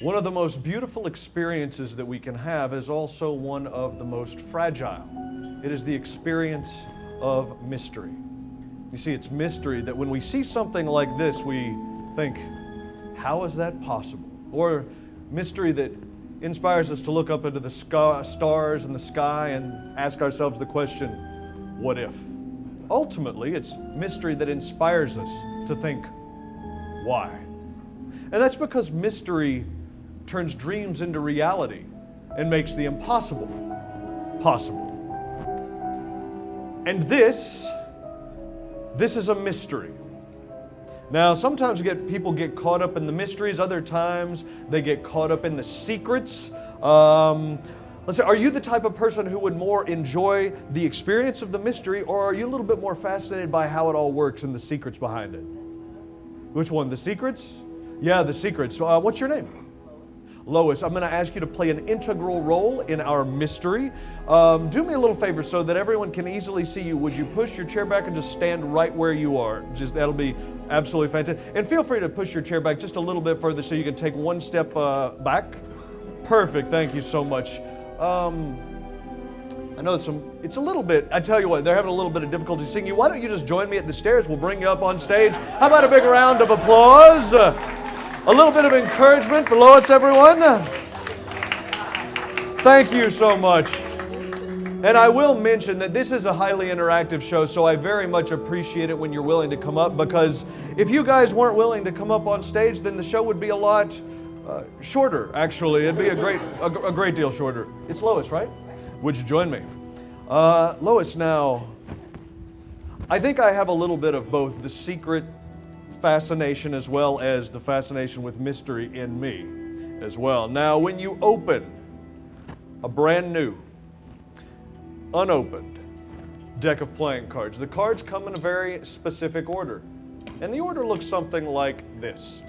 One of the most beautiful experiences that we can have is also one of the most fragile. It is the experience of mystery. You see, it's mystery that when we see something like this, we think, how is that possible? Or mystery that inspires us to look up into the stars in the sky and ask ourselves the question, what if? Ultimately, it's mystery that inspires us to think, why? And that's because mystery turns dreams into reality and makes the impossible possible. And this is a mystery. Now, sometimes people get caught up in the mysteries. Other times, they get caught up in the secrets. Let's say, are you the type of person who would more enjoy the experience of the mystery, or are you a little bit more fascinated by how it all works and the secrets behind it? Which one, the secrets? Yeah, the secrets. What's your name? Lois. I'm going to ask you to play an integral role in our mystery. Do me a little favor so that everyone can easily see you. Would you push your chair back and just stand right where you are? That'll be absolutely fantastic. And feel free to push your chair back just a little bit further so you can take one step back. Perfect. Thank you so much. I know it's a little bit, I tell you what, they're having a little bit of difficulty seeing you. Why don't you just join me at the stairs? We'll bring you up on stage. How about a big round of applause? A little bit of encouragement for Lois, everyone. Thank you so much. And I will mention that this is a highly interactive show, so I very much appreciate it when you're willing to come up, because if you guys weren't willing to come up on stage, then the show would be a lot shorter, actually. It'd be a great deal shorter. It's Lois, right? Would you join me? Lois, now, I think I have a little bit of both the secret fascination as well as the fascination with mystery in me as well. Now, when you open a brand new, unopened deck of playing cards, the cards come in a very specific order. And the order looks something like this.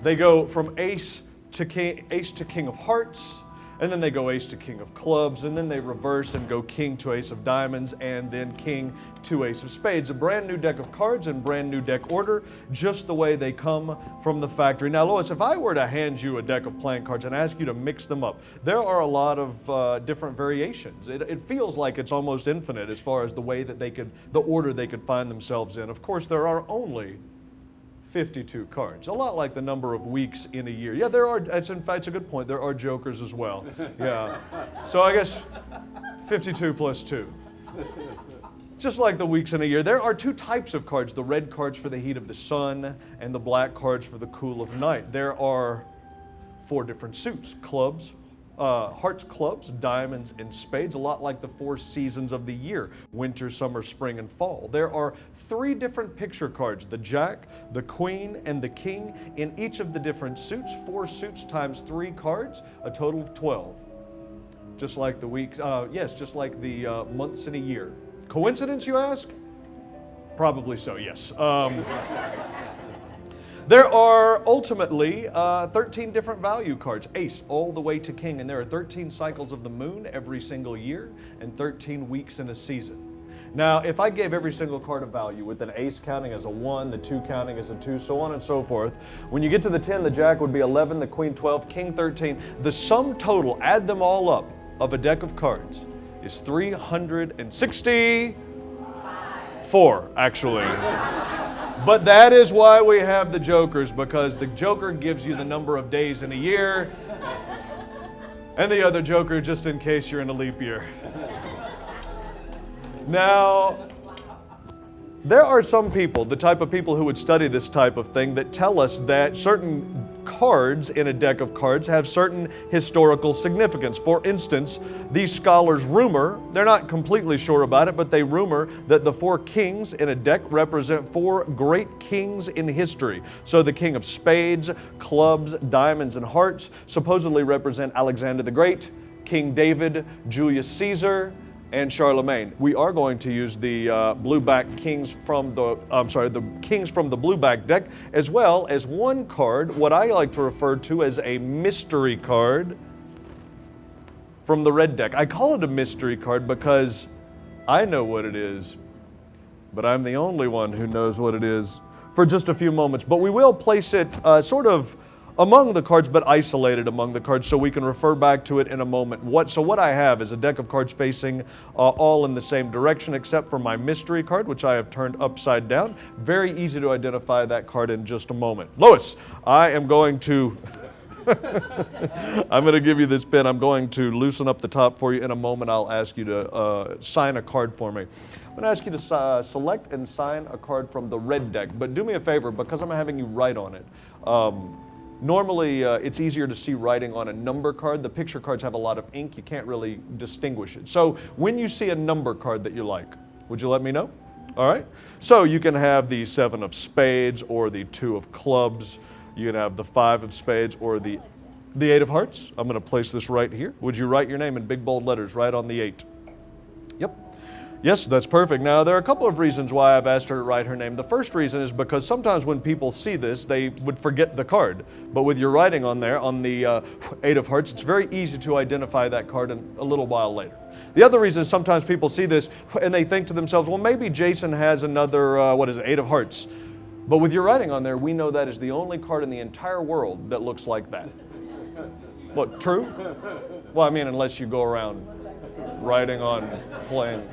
They go from ace to king of hearts, and then they go ace to king of clubs, and then they reverse and go king to ace of diamonds, and then king to ace of spades. A brand new deck of cards in brand new deck order, just the way they come from the factory. Now, Lois, if I were to hand you a deck of playing cards and ask you to mix them up, there are a lot of different variations. It feels like it's almost infinite as far as the way that the order they could find themselves in. Of course, there are only 52 cards, a lot like the number of weeks in a year. Yeah, there are, it's a good point, there are jokers as well. Yeah, so I guess 52 plus 2. Just like the weeks in a year. There are two types of cards, the red cards for the heat of the sun and the black cards for the cool of night. There are 4 different suits, clubs, hearts, clubs, diamonds, and spades, a lot like the 4 seasons of the year, winter, summer, spring, and fall. There are 3 different picture cards, the jack, the queen, and the king in each of the different suits. 4 suits times 3 cards, a total of 12. Just like the weeks, just like the months in a year. Coincidence, you ask? Probably so, yes. There are ultimately 13 different value cards, ace all the way to king, and there are 13 cycles of the moon every single year and 13 weeks in a season. Now, if I gave every single card a value, with an ace counting as a 1, the 2 counting as a 2, so on and so forth, when you get to the 10, the jack would be 11, the queen 12, king 13. The sum total, add them all up, of a deck of cards is 364, actually. But that is why we have the jokers, because the joker gives you the number of days in a year, and the other joker just in case you're in a leap year. Now, there are some people, the type of people who would study this type of thing, that tell us that certain cards in a deck of cards have certain historical significance. For instance, these scholars rumor, they're not completely sure about it, but they rumor that the 4 kings in a deck represent 4 great kings in history. So the king of spades, clubs, diamonds, and hearts supposedly represent Alexander the Great, King David, Julius Caesar, and Charlemagne. We are going to use the the kings from the blueback deck, as well as one card, what I like to refer to as a mystery card from the red deck. I call it a mystery card because I know what it is, but I'm the only one who knows what it is for just a few moments. But we will place it sort of among the cards, but isolated among the cards, so we can refer back to it in a moment. So what I have is a deck of cards facing all in the same direction, except for my mystery card, which I have turned upside down. Very easy to identify that card in just a moment. Lois, I am going to... I'm going to give you this pen. I'm going to loosen up the top for you. In a moment, I'll ask you to sign a card for me. I'm going to ask you to select and sign a card from the red deck. But do me a favor, because I'm having you write on it. Normally, it's easier to see writing on a number card. The picture cards have a lot of ink. You can't really distinguish it. So when you see a number card that you like, would you let me know? All right? So you can have the 7 of spades or the 2 of clubs. You can have the 5 of spades or the 8 of hearts. I'm going to place this right here. Would you write your name in big bold letters right on the 8? Yep. Yes, that's perfect. Now, there are a couple of reasons why I've asked her to write her name. The first reason is because sometimes when people see this, they would forget the card. But with your writing on there, on the 8 of hearts, it's very easy to identify that card a little while later. The other reason is sometimes people see this and they think to themselves, well, maybe Jason has another, 8 of hearts. But with your writing on there, we know that is the only card in the entire world that looks like that. What, true? Well, I mean, unless you go around writing on playing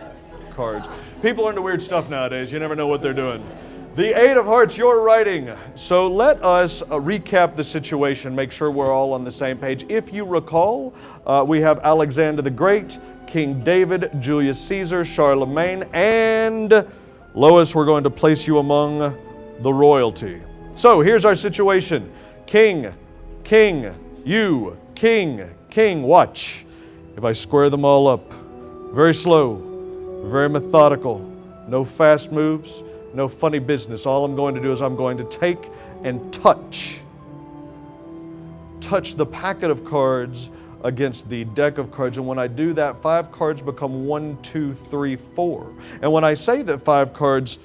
cards. People are into weird stuff nowadays. You never know what they're doing. The 8 of hearts, you're writing. So let us recap the situation, make sure we're all on the same page. If you recall, we have Alexander the Great, King David, Julius Caesar, Charlemagne, and Lois, we're going to place you among the royalty. So here's our situation. King, king, you, king, king. Watch. If I square them all up, very slow, very methodical, no fast moves, no funny business. All I'm going to do is I'm going to take and touch the packet of cards against the deck of cards. And when I do that, 5 cards become 1, 2, 3, 4. And when I say that 5 cards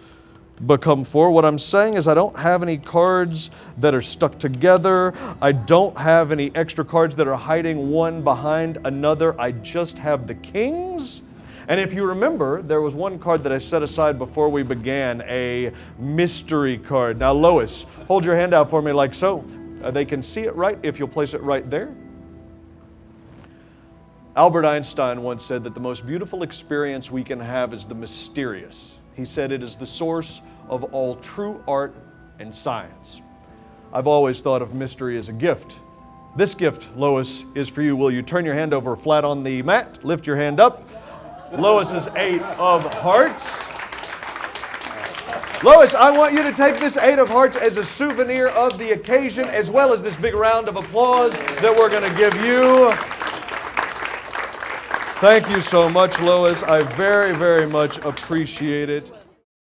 become 4, what I'm saying is I don't have any cards that are stuck together. I don't have any extra cards that are hiding one behind another. I just have the kings. And if you remember, there was one card that I set aside before we began, a mystery card. Now, Lois, hold your hand out for me like so. They can see it right if you'll place it right there. Albert Einstein once said that the most beautiful experience we can have is the mysterious. He said it is the source of all true art and science. I've always thought of mystery as a gift. This gift, Lois, is for you. Will you turn your hand over flat on the mat? Lift your hand up. Lois's 8 of hearts. Lois, I want you to take this 8 of hearts as a souvenir of the occasion, as well as this big round of applause that we're going to give you. Thank you so much, Lois. I very, very much appreciate it.